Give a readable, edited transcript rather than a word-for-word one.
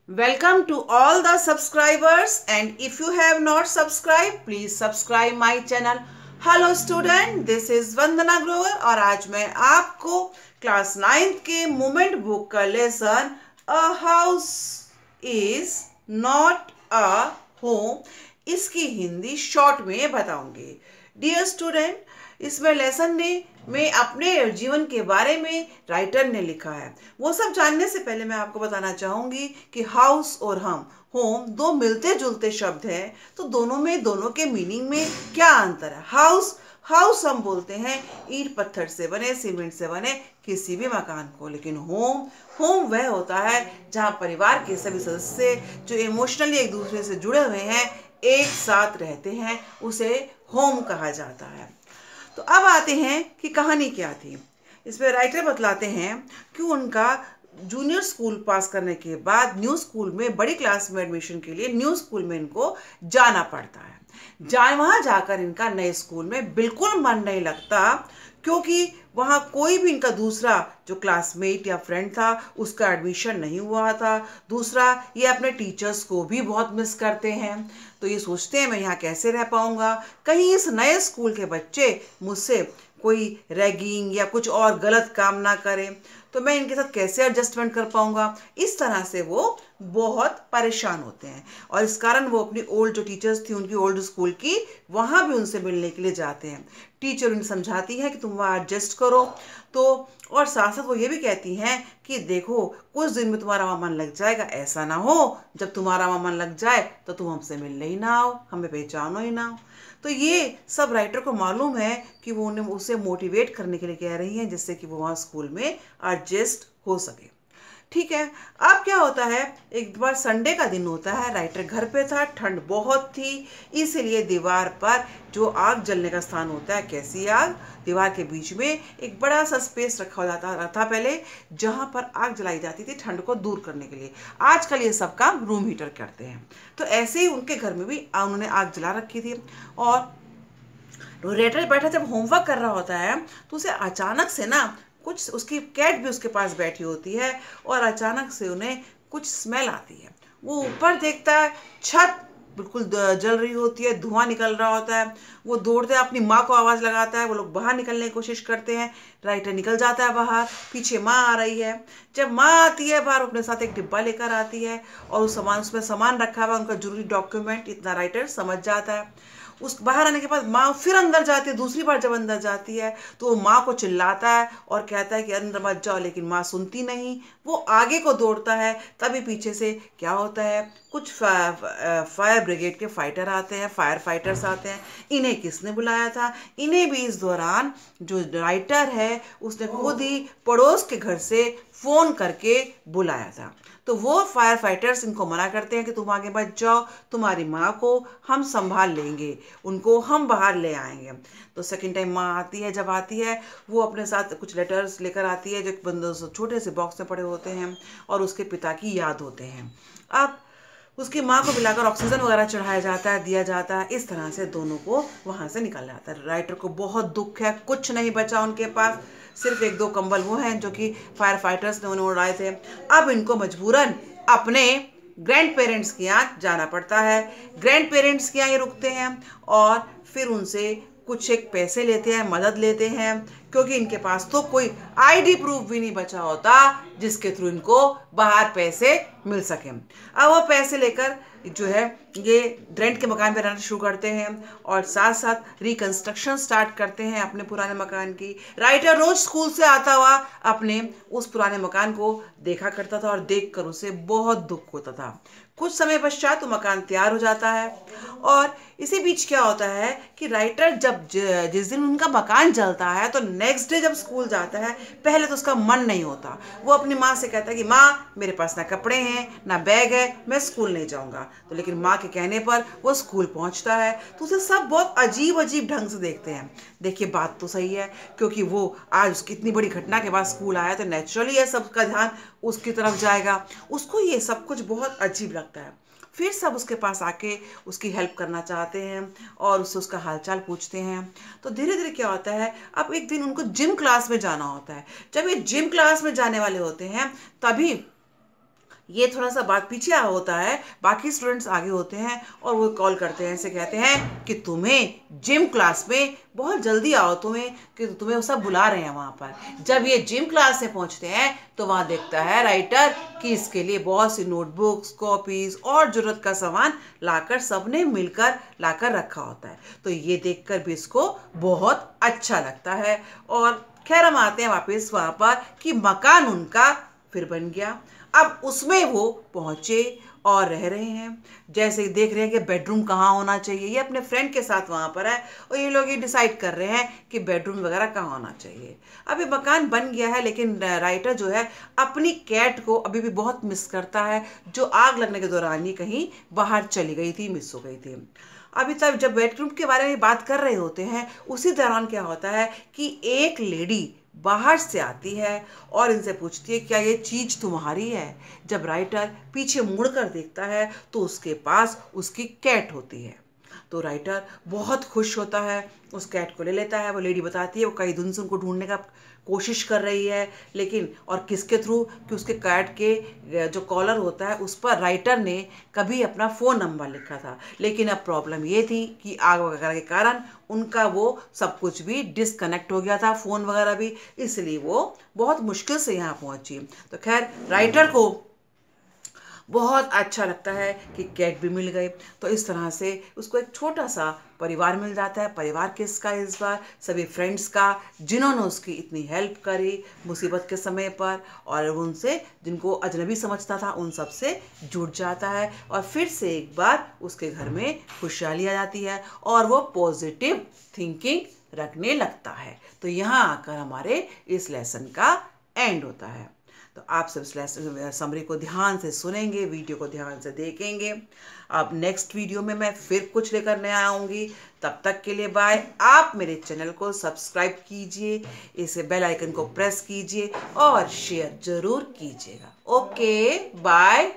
Welcome to all the subscribers, and if you have not subscribed, please subscribe my channel. Hello student, this is वंदना ग्रोवर और आज मैं आपको class 9th के moment book का lesson a house is not a home इसकी Hindi short में बताऊंगी। Dear student, इसमें लेसन में अपने जीवन के बारे में राइटर ने लिखा है। वो सब जानने से पहले मैं आपको बताना चाहूंगी कि हाउस और होम दो मिलते जुलते शब्द हैं, तो दोनों के मीनिंग में क्या अंतर है। हाउस हम बोलते हैं ईंट पत्थर से बने, सीमेंट से बने किसी भी मकान को, लेकिन होम वह होता है जहाँ परिवार के सभी सदस्य जो इमोशनली एक दूसरे से जुड़े हुए हैं एक साथ रहते हैं, उसे होम कहा जाता है। तो अब आते हैं कि कहानी क्या थी। इसमें राइटर बतलाते हैं कि उनका जूनियर स्कूल पास करने के बाद न्यू स्कूल में बड़ी क्लास में एडमिशन के लिए न्यू स्कूल में इनको जाना पड़ता है। वहां जाकर इनका नए स्कूल में बिल्कुल मन नहीं लगता, क्योंकि वहाँ कोई भी इनका दूसरा जो क्लासमेट या फ्रेंड था उसका एडमिशन नहीं हुआ था। दूसरा, ये अपने टीचर्स को भी बहुत मिस करते हैं, तो ये सोचते हैं मैं यहाँ कैसे रह पाऊँगा, कहीं इस नए स्कूल के बच्चे मुझसे कोई रैगिंग या कुछ और गलत काम ना करें, तो मैं इनके साथ कैसे एडजस्टमेंट कर पाऊँगा। इस तरह से वो बहुत परेशान होते हैं और इस कारण वो अपनी ओल्ड जो टीचर्स थी उनकी ओल्ड स्कूल की वहाँ भी उनसे मिलने के लिए जाते हैं। टीचर उन्हें समझाती है कि तुम वहाँ एडजस्ट करो, तो और साथ साथ वो ये भी कहती हैं कि देखो कुछ दिन में तुम्हारा वहाँ मन लग जाएगा, ऐसा ना हो जब तुम्हारा वहाँ मन लग जाए तो तुम हमसे मिलने ही ना आओ, हमें पहचानो ही ना हो। तो ये सब राइटर को मालूम है कि वो उन्हें उसे मोटिवेट करने के लिए कह रही हैं, जिससे कि वो वहाँ स्कूल में एडजस्ट हो सके। ठीक है, अब क्या होता है, एक बार संडे का दिन होता है, राइटर घर पे था, ठंड बहुत थी, इसलिए दीवार पर जो आग जलने का स्थान होता है, कैसी आग, दीवार के बीच में एक बड़ा सा स्पेस रखा हो जाता था पहले, जहां पर आग जलाई जाती थी ठंड को दूर करने के लिए। आजकल ये सब काम रूम हीटर करते हैं, तो ऐसे ही उनके घर में भी उन्होंने आग जला रखी थी। और राइटर बैठा जब होमवर्क कर रहा होता है तो उसे अचानक से ना कुछ, उसकी कैट भी उसके पास बैठी होती है और अचानक से उन्हें कुछ स्मेल आती है। वो ऊपर देखता है, छत बिल्कुल जल रही होती है, धुआं निकल रहा होता है। वो दौड़ते अपनी माँ को आवाज़ लगाता है, वो लोग बाहर निकलने की कोशिश करते हैं। राइटर निकल जाता है बाहर, पीछे माँ आ रही है। जब माँ आती है बाहर, अपने साथ एक डिब्बा लेकर आती है और उसमें सामान रखा हुआ, उनका जरूरी डॉक्यूमेंट, इतना राइटर समझ जाता है। उस बाहर आने के बाद माँ फिर अंदर जाती है, दूसरी बार जब अंदर जाती है तो वो माँ को चिल्लाता है और कहता है कि अंदर मत जाओ, लेकिन माँ सुनती नहीं, वो आगे को दौड़ता है। तभी पीछे से क्या होता है, कुछ फायर ब्रिगेड के फाइटर आते हैं, फायर फाइटर्स आते हैं। इन्हें किसने बुलाया था, इन्हें भी इस दौरान जो राइटर है उसने खुद ही पड़ोस के घर से फोन करके बुलाया था। तो वो फायर फाइटर्स इनको मना करते हैं कि तुम आगे मत जाओ, तुम्हारी माँ को हम संभाल लेंगे, उनको हम बाहर ले आएंगे। तो सेकंड टाइम माँ आती है, जब आती है वो अपने साथ कुछ लेटर्स लेकर आती है जो एक बंदों से छोटे से बॉक्स में पड़े होते हैं और उसके पिता की याद होते हैं। अब उसकी माँ को मिलाकर ऑक्सीजन वगैरह चढ़ाया जाता है, दिया जाता है। इस तरह से दोनों को वहाँ से निकाला जाता है। राइटर को बहुत दुख है, कुछ नहीं बचा उनके पास, सिर्फ एक दो कंबल वो हैं जो कि फायर फाइटर्स ने उन्हें उड़ाए थे। अब इनको मजबूरन अपने ग्रैंड पेरेंट्स के यहाँ जाना पड़ता है। ग्रैंड पेरेंट्स के यहाँ ये रुकते हैं और फिर उनसे कुछ एक पैसे लेते हैं, मदद लेते हैं, क्योंकि इनके पास तो कोई आईडी प्रूफ भी नहीं बचा होता जिसके थ्रू इनको बाहर पैसे मिल सके। अब वो पैसे लेकर जो है ये रेंट के मकान पे रहना शुरू करते हैं और साथ साथ रिकंस्ट्रक्शन स्टार्ट करते हैं अपने पुराने मकान की। राइटर रोज स्कूल से आता हुआ अपने उस पुराने मकान को देखा करता था और देखकर उसे बहुत दुख होता था। कुछ समय पश्चात वो मकान तैयार हो जाता है और इसी बीच क्या होता है कि राइटर जब जिस दिन उनका मकान जलता है तो नेक्स्ट डे जब स्कूल जाता है, पहले तो उसका मन नहीं होता। वो अपनी माँ से कहता है कि माँ मेरे पास ना कपड़े हैं ना बैग है, मैं स्कूल नहीं जाऊँगा। तो लेकिन माँ के कहने पर वो स्कूल पहुँचता है तो उसे सब बहुत अजीब अजीब ढंग से देखते हैं। देखिए बात तो सही है, क्योंकि वो आज उसकी इतनी बड़ी घटना के बाद स्कूल आया तो नेचुरली ये सबका ध्यान उसकी तरफ जाएगा। उसको ये सब कुछ बहुत अजीब लगता है। फिर सब उसके पास आके उसकी हेल्प करना चाहते हैं और उससे उसका हालचाल पूछते हैं। तो धीरे धीरे क्या होता है, अब एक दिन उनको जिम क्लास में जाना होता है। जब ये जिम क्लास में जाने वाले होते हैं तभी ये थोड़ा सा बात पीछे होता है, बाकी स्टूडेंट्स आगे होते हैं और वो कॉल करते हैं, ऐसे कहते हैं कि तुम्हें जिम क्लास में बहुत जल्दी आओ, तुम्हें वो सब बुला रहे हैं वहाँ पर। जब ये जिम क्लास में पहुँचते हैं तो वहाँ देखता है राइटर कि इसके लिए बहुत सी नोटबुक्स, कॉपीज और ज़रूरत का सामान लाकर सबने मिलकर लाकर रखा होता है। तो ये देखकर भी इसको बहुत अच्छा लगता है। और खैर हम आते हैं वापस वहाँ पर कि मकान उनका फिर बन गया। अब उसमें वो पहुंचे और रह रहे हैं। जैसे ही देख रहे हैं कि बेडरूम कहाँ होना चाहिए, ये अपने फ्रेंड के साथ वहाँ पर है और ये लोग ये डिसाइड कर रहे हैं कि बेडरूम वगैरह कहाँ होना चाहिए। अभी मकान बन गया है, लेकिन राइटर जो है अपनी कैट को अभी भी बहुत मिस करता है, जो आग लगने के दौरान ही कहीं बाहर चली गई थी, मिस हो गई थी। अभी तक जब बेडरूम के बारे में बात कर रहे होते हैं, उसी दौरान क्या होता है कि एक लेडी बाहर से आती है और इनसे पूछती है क्या ये चीज़ तुम्हारी है। जब राइटर पीछे मुड़कर देखता है तो उसके पास उसकी कैट होती है। तो राइटर बहुत खुश होता है, उस कैट को ले लेता है। वो लेडी बताती है वो कई दिन से उनको ढूंढने का कोशिश कर रही है, लेकिन और किसके थ्रू कि उसके कैट के जो कॉलर होता है उस पर राइटर ने कभी अपना फ़ोन नंबर लिखा था। लेकिन अब प्रॉब्लम ये थी कि आग वगैरह के कारण उनका वो सब कुछ भी डिसकनेक्ट हो गया था, फ़ोन वगैरह भी, इसलिए वो बहुत मुश्किल से यहाँ पहुँची। तो खैर राइटर को बहुत अच्छा लगता है कि कैट भी मिल गए। तो इस तरह से उसको एक छोटा सा परिवार मिल जाता है। परिवार किसका इस बार? सभी फ्रेंड्स का, जिन्होंने उसकी इतनी हेल्प करी मुसीबत के समय पर, और उनसे जिनको अजनबी समझता था उन सब से जुड़ जाता है और फिर से एक बार उसके घर में खुशहाली आ जाती है और वो पॉजिटिव थिंकिंग रखने लगता है। तो यहाँ आकर हमारे इस लेसन का एंड होता है। तो आप सब समरी को ध्यान से सुनेंगे, वीडियो को ध्यान से देखेंगे। अब नेक्स्ट वीडियो में मैं फिर कुछ लेकर नया आऊँगी। तब तक के लिए बाय। आप मेरे चैनल को सब्सक्राइब कीजिए, इसे बेल आइकन को प्रेस कीजिए और शेयर ज़रूर कीजिएगा। Okay bye.